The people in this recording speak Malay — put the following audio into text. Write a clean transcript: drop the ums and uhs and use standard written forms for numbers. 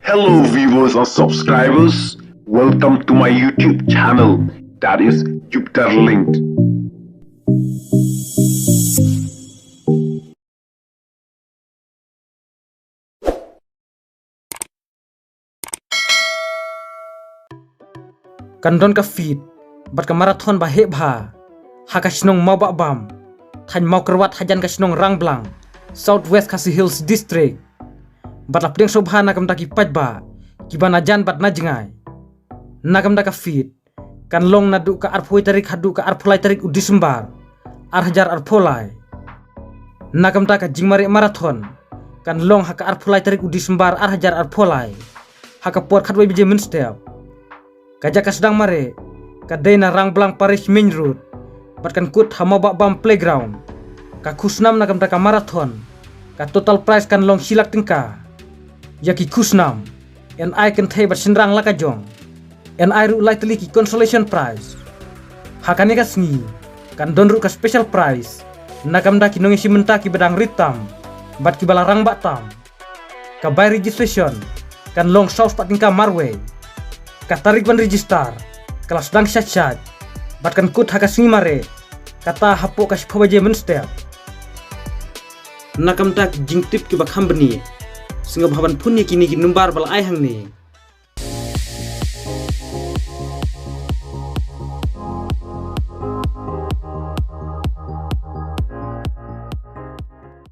Hello viewers and subscribers, welcome to my YouTube channel, that is Jupiter Linked. Kandon ka feed, bat ka marathon ba hebha, haka sinong mau ba bam, than mau kerwat hajan ka sinong Rangblang, Southwest Khasi Hills District. Bat la pdeng sobha nakam taki pajba, kibana jan bat na jengai. Nakam da ka feed, kan long nadu ka arpoi tarik hadu ka arpolai tarik udisembar, hajar arpolai. Nakam da ka jingmari marathon, kan long haka arpolai tarik udisembar hajar arpolai, haka por khatwai bije menstep. Kajaka sedang mare, kadena Rangblang Parish Main Road, batkan kut hamau bam playground, ka kusnam nakam taka marathon, ka total price kan long silak tingka, yaki kusnam, and I can thay bat sinrang lakajong, and I ru lightly ki consolation prize, hakane ka sngi, kan don ru ka special prize, nakam daki nongi simenta ki bedang ritam, bat ki balarang batam, ka buy registration, kan long saus pat tingka marway. Katarik ban register, kelas sedang syat-syat, batkan kut haka singi mare, kata hapo kasih pawaje menstep. Nakam tak jing tip ki bak company, singa bhaban punni kini ki numbar bal ai hang ni.